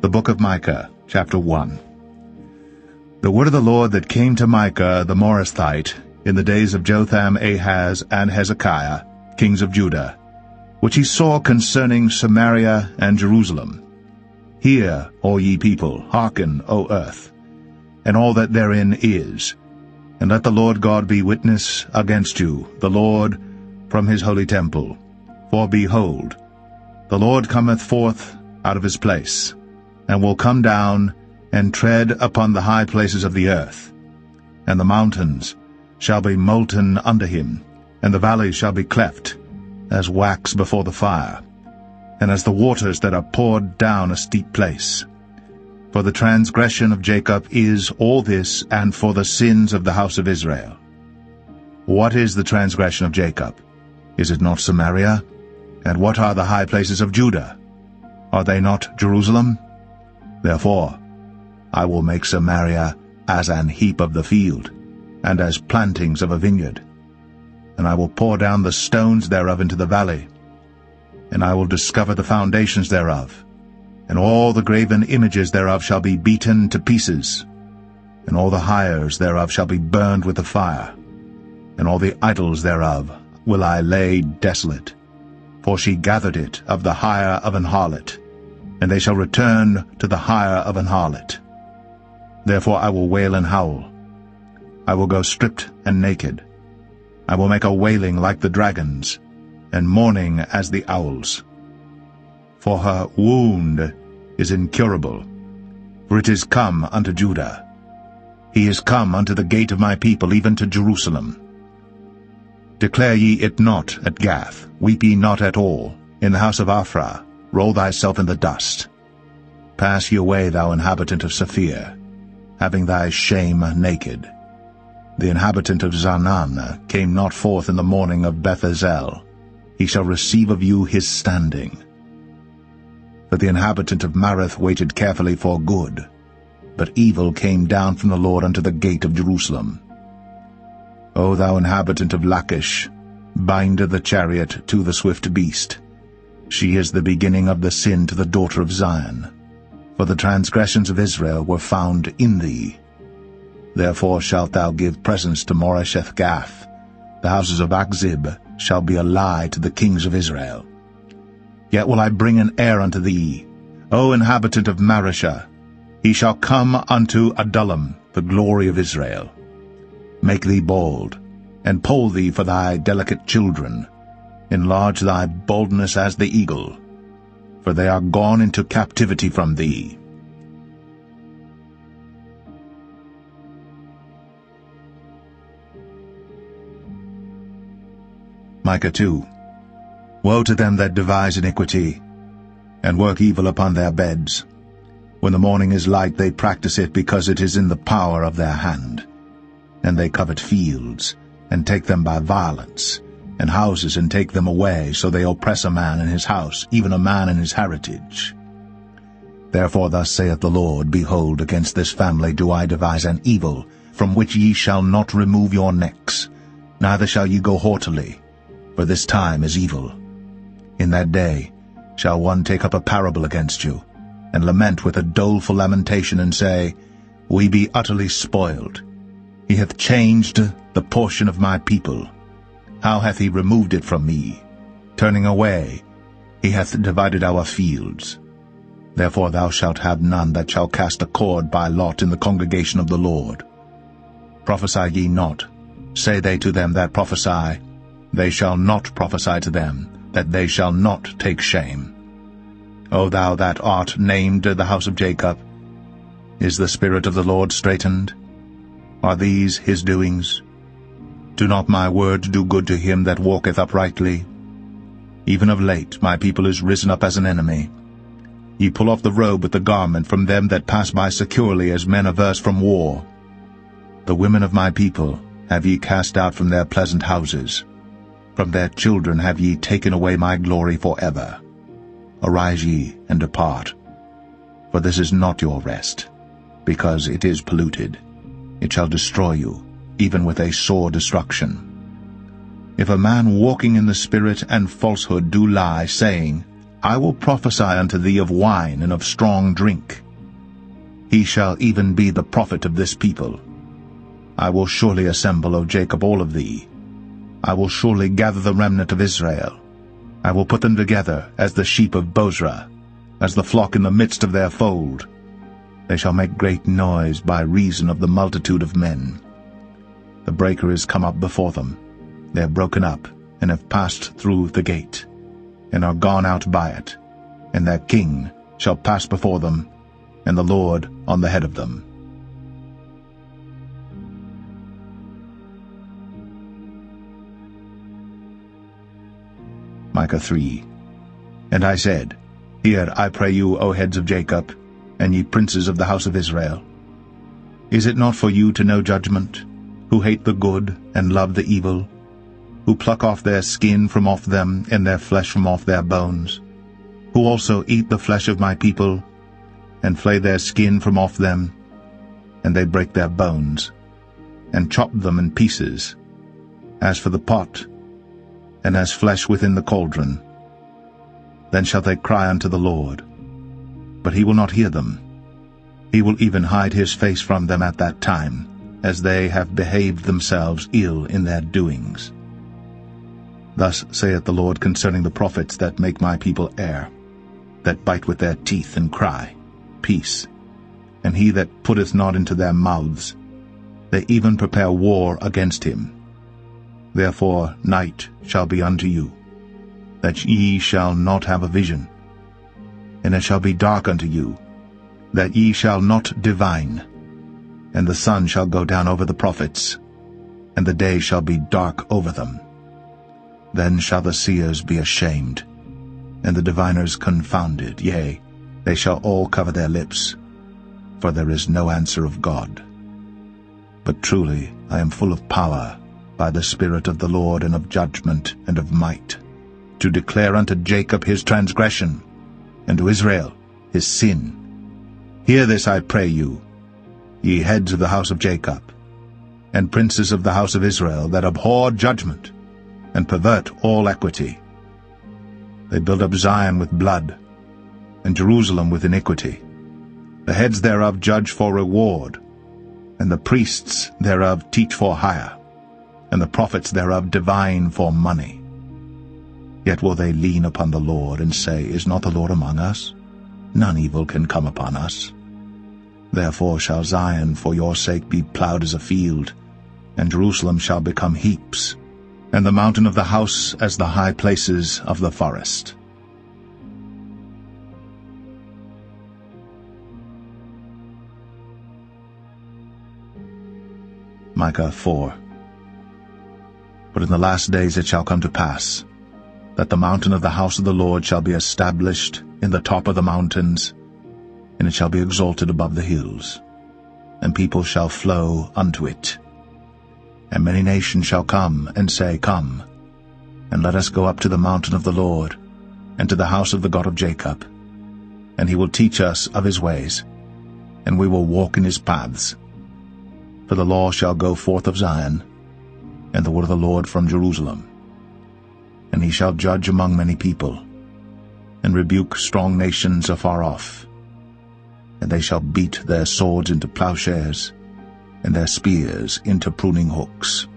The book of Micah, chapter 1. The word of the Lord that came to Micah the Morasthite in the days of Jotham, Ahaz, and Hezekiah, kings of Judah, which he saw concerning Samaria and Jerusalem. Hear, all ye people, hearken, O earth, and all that therein is, and let the Lord God be witness against you, the Lord, from his holy temple. For behold, the Lord cometh forth out of his place, and will come down and tread upon the high places of the earth. And the mountains shall be molten under him, and the valleys shall be cleft, as wax before the fire, and as the waters that are poured down a steep place. For the transgression of Jacob is all this, and for the sins of the house of Israel. What is the transgression of Jacob? Is it not Samaria? And what are the high places of Judah? Are they not Jerusalem? Therefore I will make Samaria as an heap of the field, and as plantings of a vineyard. And I will pour down the stones thereof into the valley, and I will discover the foundations thereof, and all the graven images thereof shall be beaten to pieces, and all the hires thereof shall be burned with the fire, and all the idols thereof will I lay desolate. For she gathered it of the hire of an harlot, and they shall return to the hire of an harlot. Therefore I will wail and howl. I will go stripped and naked. I will make a wailing like the dragons, and mourning as the owls. For her wound is incurable, for it is come unto Judah. He is come unto the gate of my people, even to Jerusalem. Declare ye it not at Gath, weep ye not at all. In the house of Ophrah, roll thyself in the dust. Pass ye away, thou inhabitant of Saphir, having thy shame naked. The inhabitant of Zaanan came not forth in the morning of Beth-ezel. He shall receive of you his standing. For the inhabitant of Mareth waited carefully for good, but evil came down from the Lord unto the gate of Jerusalem. O thou inhabitant of Lachish, bind the chariot to the swift beast. She is the beginning of the sin to the daughter of Zion. For the transgressions of Israel were found in thee. Therefore shalt thou give presents to Moresheth-Gath. The houses of Achzib shall be a lie to the kings of Israel. Yet will I bring an heir unto thee, O inhabitant of Mareshah. He shall come unto Adullam, the glory of Israel. Make thee bold, and poll thee for thy delicate children. Enlarge thy boldness as the eagle, for they are gone into captivity from thee. Micah 2. Woe to them that devise iniquity, and work evil upon their beds. When the morning is light, they practice it, because it is in the power of their hand. And they covet fields, and take them by violence, and houses, and take them away. So they oppress a man in his house, even a man in his heritage. Therefore thus saith the Lord, Behold, against this family do I devise an evil, from which ye shall not remove your necks, neither shall ye go haughtily, for this time is evil. In that day shall one take up a parable against you, and lament with a doleful lamentation, and say, We be utterly spoiled. He hath changed the portion of my people. How hath he removed it from me? Turning away, he hath divided our fields. Therefore thou shalt have none that shall cast a cord by lot in the congregation of the Lord. Prophesy ye not, say they to them that prophesy. They shall not prophesy to them, that they shall not take shame. O thou that art named the house of Jacob, is the Spirit of the Lord straitened? Are these his doings? Do not my words do good to him that walketh uprightly? Even of late my people is risen up as an enemy. Ye pull off the robe with the garment from them that pass by securely, as men averse from war. The women of my people have ye cast out from their pleasant houses. From their children have ye taken away my glory forever. Arise ye, and depart. For this is not your rest, because it is polluted. It shall destroy you, even with a sore destruction. If a man walking in the Spirit and falsehood do lie, saying, I will prophesy unto thee of wine and of strong drink. He shall even be the prophet of this people. I will surely assemble, O Jacob, all of thee. I will surely gather the remnant of Israel. I will put them together as the sheep of Bozrah, as the flock in the midst of their fold. They shall make great noise by reason of the multitude of men. The breaker is come up before them. They are broken up, and have passed through the gate, and are gone out by it. And their king shall pass before them, and the Lord on the head of them. Micah 3. And I said, Hear, I pray you, O heads of Jacob, and ye princes of the house of Israel. Is it not for you to know judgment, who hate the good and love the evil, who pluck off their skin from off them, and their flesh from off their bones, who also eat the flesh of my people, and flay their skin from off them, and they break their bones, and chop them in pieces, as for the pot, and as flesh within the cauldron. Then shall they cry unto the Lord, but he will not hear them. He will even hide his face from them at that time, as they have behaved themselves ill in their doings. Thus saith the Lord concerning the prophets that make my people err, that bite with their teeth and cry, Peace. And he that putteth not into their mouths, they even prepare war against him. Therefore night shall be unto you, that ye shall not have a vision, and it shall be dark unto you, that ye shall not divine. And the sun shall go down over the prophets, and the day shall be dark over them. Then shall the seers be ashamed, and the diviners confounded, yea, they shall all cover their lips, for there is no answer of God. But truly I am full of power, by the Spirit of the Lord, and of judgment, and of might, to declare unto Jacob his transgression, and to Israel his sin. Hear this, I pray you, ye heads of the house of Jacob, and princes of the house of Israel, that abhor judgment, and pervert all equity. They build up Zion with blood, and Jerusalem with iniquity. The heads thereof judge for reward, and the priests thereof teach for hire, and the prophets thereof divine for money. Yet will they lean upon the Lord, and say, Is not the Lord among us? None evil can come upon us. Therefore shall Zion for your sake be plowed as a field, and Jerusalem shall become heaps, and the mountain of the house as the high places of the forest. Micah 4. But in the last days it shall come to pass, that the mountain of the house of the Lord shall be established in the top of the mountains, and it shall be exalted above the hills, and people shall flow unto it. And many nations shall come and say, Come, and let us go up to the mountain of the Lord, and to the house of the God of Jacob. And he will teach us of his ways, and we will walk in his paths. For the law shall go forth of Zion, and the word of the Lord from Jerusalem. And he shall judge among many people, and rebuke strong nations afar off. And they shall beat their swords into plowshares, and their spears into pruning hooks.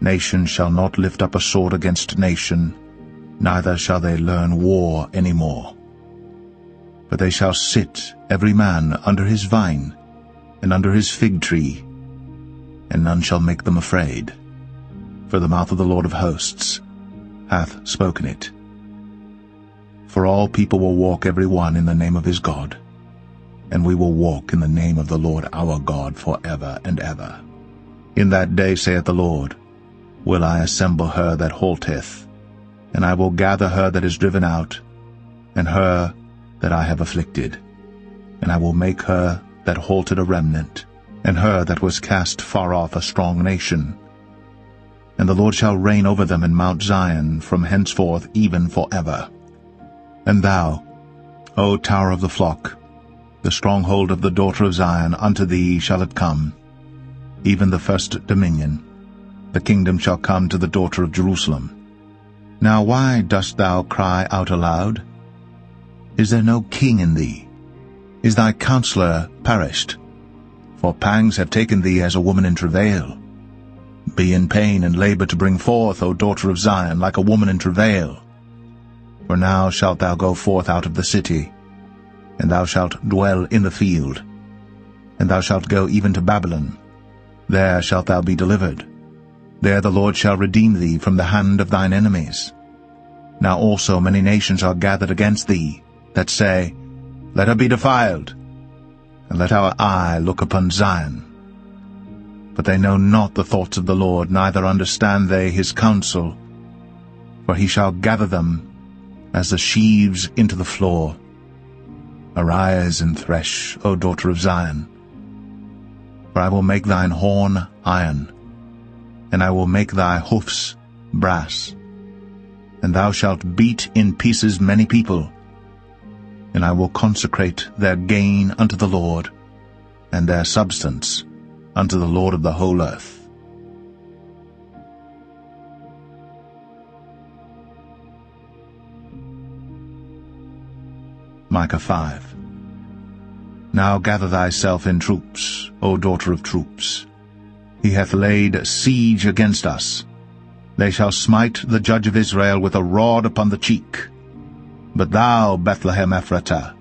Nation shall not lift up a sword against nation, neither shall they learn war any more. But they shall sit every man under his vine, and under his fig tree, and none shall make them afraid. For the mouth of the Lord of hosts hath spoken it. For all people will walk every one in the name of his God, and we will walk in the name of the Lord our God for ever and ever. In that day, saith the Lord, will I assemble her that halteth, and I will gather her that is driven out, and her that I have afflicted. And I will make her that halted a remnant, and her that was cast far off a strong nation. And the Lord shall reign over them in Mount Zion from henceforth even forever. And thou, O tower of the flock, the stronghold of the daughter of Zion, unto thee shall it come, even the first dominion. The kingdom shall come to the daughter of Jerusalem. Now why dost thou cry out aloud? Is there no king in thee? Is thy counselor perished? For pangs have taken thee as a woman in travail. Be in pain and labor to bring forth, O daughter of Zion, like a woman in travail. For now shalt thou go forth out of the city, and thou shalt dwell in the field. And thou shalt go even to Babylon. There shalt thou be delivered. There the Lord shall redeem thee from the hand of thine enemies. Now also many nations are gathered against thee, that say, Let her be defiled, and let our eye look upon Zion. But they know not the thoughts of the Lord, neither understand they his counsel. For he shall gather them as the sheaves into the floor. Arise and thresh, O daughter of Zion. For I will make thine horn iron, and I will make thy hoofs brass. And thou shalt beat in pieces many people, and I will consecrate their gain unto the Lord, and their substance unto the Lord of the whole earth. Micah 5. Now gather thyself in troops, O daughter of troops. He hath laid siege against us. They shall smite the judge of Israel with a rod upon the cheek. But thou, Bethlehem Ephratah,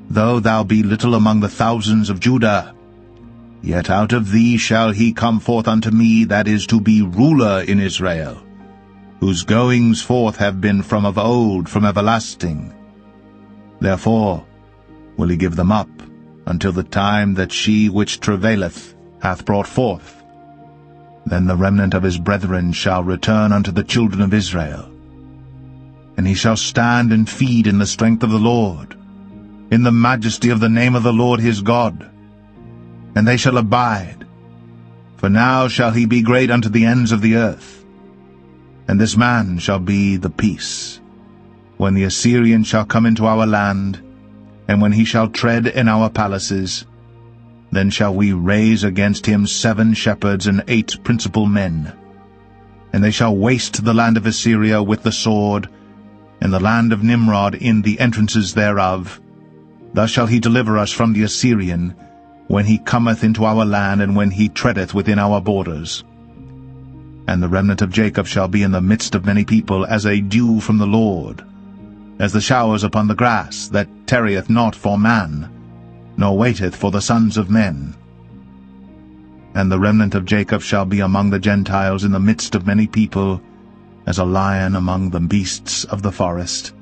though thou be little among the thousands of Judah, yet out of thee shall he come forth unto me that is to be ruler in Israel, whose goings forth have been from of old, from everlasting. Therefore will he give them up until the time that she which travaileth hath brought forth. Then the remnant of his brethren shall return unto the children of Israel. And he shall stand and feed in the strength of the Lord, in the majesty of the name of the Lord his God. And they shall abide, for now shall he be great unto the ends of the earth. And this man shall be the peace, when the Assyrian shall come into our land, and when he shall tread in our palaces. Then shall we raise against him 7 shepherds and 8 principal men. And they shall waste the land of Assyria with the sword, and the land of Nimrod in the entrances thereof. Thus shall he deliver us from the Assyrian, when he cometh into our land, and when he treadeth within our borders. And the remnant of Jacob shall be in the midst of many people, as a dew from the Lord, as the showers upon the grass, that tarrieth not for man, nor waiteth for the sons of men. And the remnant of Jacob shall be among the Gentiles in the midst of many people, as a lion among the beasts of the forest,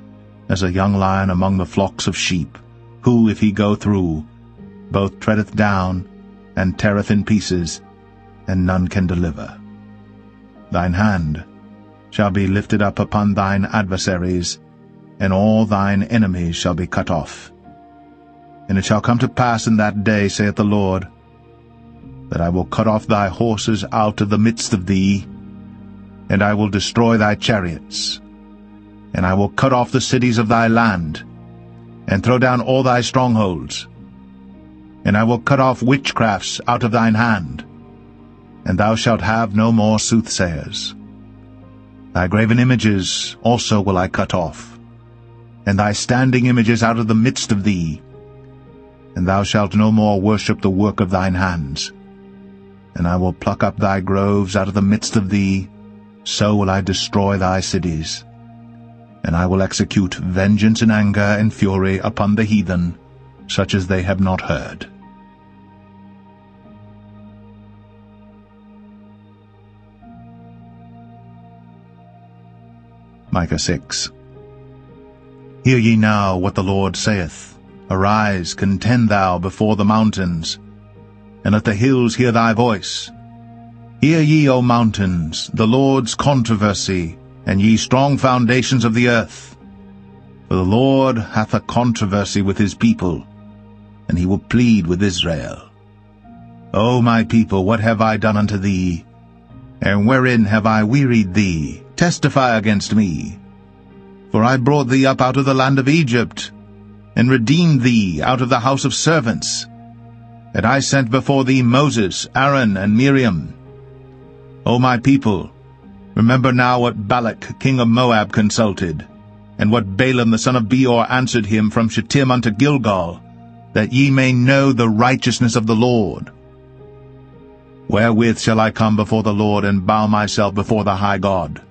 as a young lion among the flocks of sheep, who, if he go through, both treadeth down and teareth in pieces, and none can deliver. Thine hand shall be lifted up upon thine adversaries, and all thine enemies shall be cut off. And it shall come to pass in that day, saith the Lord, that I will cut off thy horses out of the midst of thee, and I will destroy thy chariots. And I will cut off the cities of thy land, and throw down all thy strongholds. And I will cut off witchcrafts out of thine hand, and thou shalt have no more soothsayers. Thy graven images also will I cut off, and thy standing images out of the midst of thee. And thou shalt no more worship the work of thine hands. And I will pluck up thy groves out of the midst of thee, so will I destroy thy cities. And I will execute vengeance and anger and fury upon the heathen, such as they have not heard. Micah 6. Hear ye now what the Lord saith. Arise, contend thou before the mountains, and let the hills hear thy voice. Hear ye, O mountains, the Lord's controversy, and ye strong foundations of the earth. For the Lord hath a controversy with his people, and he will plead with Israel. O my people, what have I done unto thee? And wherein have I wearied thee? Testify against me. For I brought thee up out of the land of Egypt, and redeemed thee out of the house of servants. And I sent before thee Moses, Aaron, and Miriam. O my people, remember now what Balak king of Moab consulted, and what Balaam the son of Beor answered him from Shittim unto Gilgal, that ye may know the righteousness of the Lord. Wherewith shall I come before the Lord, and bow myself before the high God?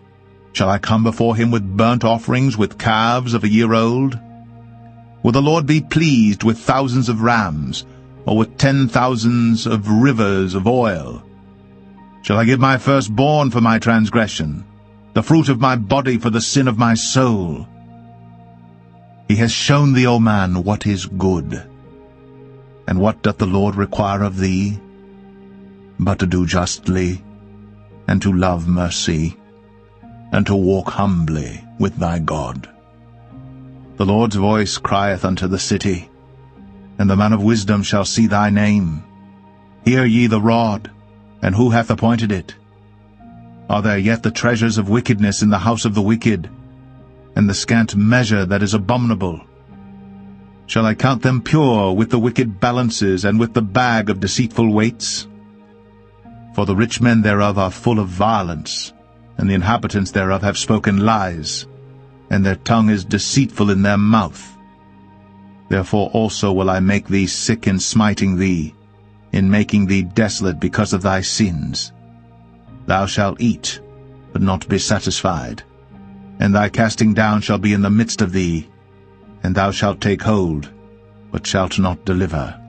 Shall I come before him with burnt offerings, with calves of a year old? Will the Lord be pleased with thousands of rams, or with 10,000s of rivers of oil? Shall I give my firstborn for my transgression, the fruit of my body for the sin of my soul? He has shown thee, O man, what is good. And what doth the Lord require of thee? But to do justly, and to love mercy, and to walk humbly with thy God. The Lord's voice crieth unto the city, and the man of wisdom shall see thy name. Hear ye the rod, and who hath appointed it? Are there yet the treasures of wickedness in the house of the wicked, and the scant measure that is abominable? Shall I count them pure with the wicked balances, and with the bag of deceitful weights? For the rich men thereof are full of violence, and the inhabitants thereof have spoken lies, and their tongue is deceitful in their mouth. Therefore also will I make thee sick in smiting thee, in making thee desolate because of thy sins. Thou shalt eat, but not be satisfied, and thy casting down shall be in the midst of thee, and thou shalt take hold, but shalt not deliver.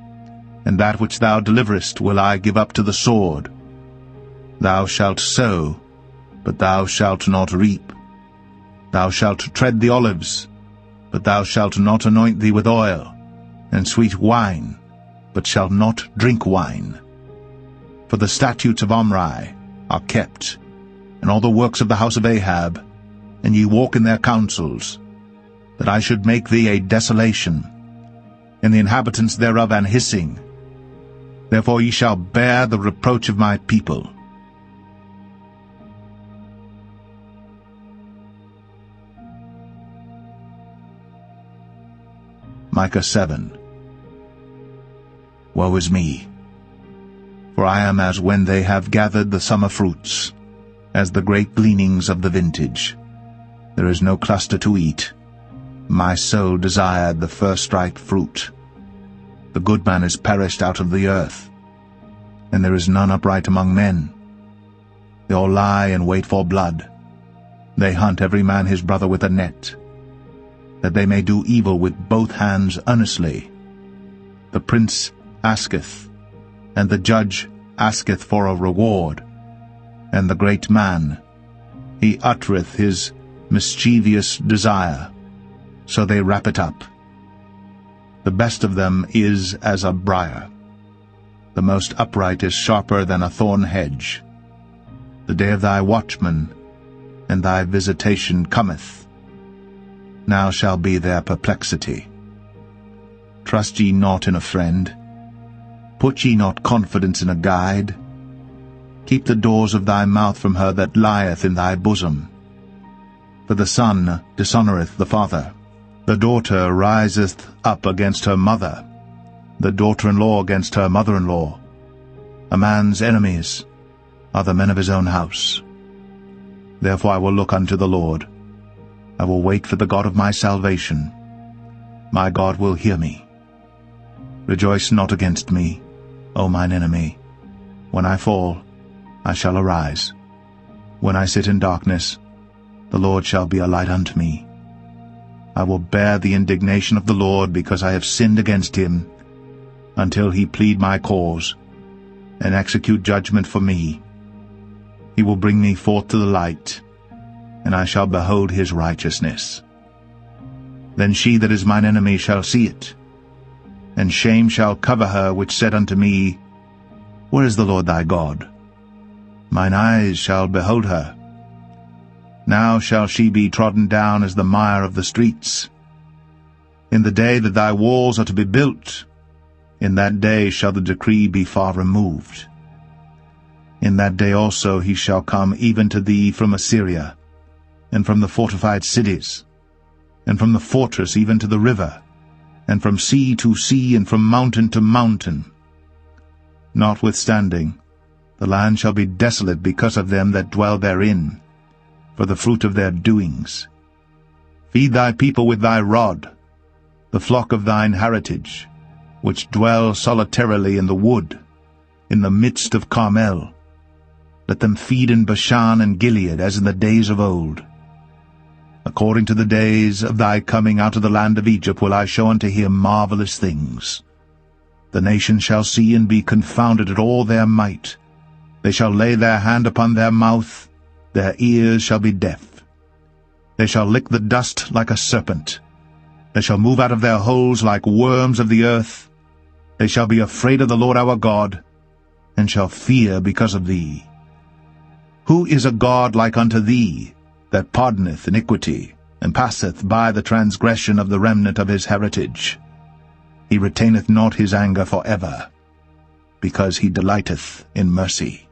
And that which thou deliverest will I give up to the sword. Thou shalt sow, but thou shalt not reap. Thou shalt tread the olives, but thou shalt not anoint thee with oil, and sweet wine, but shalt not drink wine. For the statutes of Omri are kept, and all the works of the house of Ahab, and ye walk in their counsels, that I should make thee a desolation, and the inhabitants thereof an hissing. Therefore ye shall bear the reproach of my people. Micah 7. Woe is me! For I am as when they have gathered the summer fruits, as the great gleanings of the vintage. There is no cluster to eat. My soul desired the first-ripe fruit. The good man is perished out of the earth, and there is none upright among men. They all lie in wait for blood. They hunt every man his brother with a net, that they may do evil with both hands earnestly. The prince asketh, and the judge asketh for a reward, and the great man, he uttereth his mischievous desire, so they wrap it up. The best of them is as a briar. The most upright is sharper than a thorn hedge. The day of thy watchman and thy visitation cometh. Now shall be their perplexity. Trust ye not in a friend. Put ye not confidence in a guide. Keep the doors of thy mouth from her that lieth in thy bosom. For the son dishonoureth the father. The daughter riseth up against her mother, the daughter-in-law against her mother-in-law. A man's enemies are the men of his own house. Therefore I will look unto the Lord. I will wait for the God of my salvation. My God will hear me. Rejoice not against me, O mine enemy. When I fall, I shall arise. When I sit in darkness, the Lord shall be a light unto me. I will bear the indignation of the Lord, because I have sinned against him, until he plead my cause, and execute judgment for me. He will bring me forth to the light, and I shall behold his righteousness. Then she that is mine enemy shall see it, and shame shall cover her which said unto me, Where is the Lord thy God? Mine eyes shall behold her. Now shall she be trodden down as the mire of the streets. In the day that thy walls are to be built, in that day shall the decree be far removed. In that day also he shall come even to thee from Assyria, and from the fortified cities, and from the fortress even to the river, and from sea to sea, and from mountain to mountain. Notwithstanding, the land shall be desolate because of them that dwell therein, for the fruit of their doings. Feed thy people with thy rod, the flock of thine heritage, which dwell solitarily in the wood, in the midst of Carmel. Let them feed in Bashan and Gilead as in the days of old. According to the days of thy coming out of the land of Egypt will I show unto him marvelous things. The nations shall see and be confounded at all their might. They shall lay their hand upon their mouth, their ears shall be deaf. They shall lick the dust like a serpent. They shall move out of their holes like worms of the earth. They shall be afraid of the Lord our God, and shall fear because of thee. Who is a God like unto thee, that pardoneth iniquity, and passeth by the transgression of the remnant of his heritage? He retaineth not his anger for ever, because he delighteth in mercy.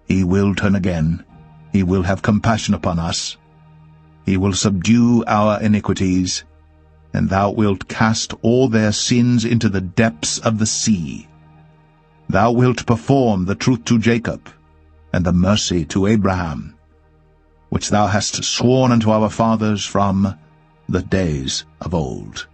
He will turn again, he will have compassion upon us. He will subdue our iniquities, and thou wilt cast all their sins into the depths of the sea. Thou wilt perform the truth to Jacob, and the mercy to Abraham, which thou hast sworn unto our fathers from the days of old.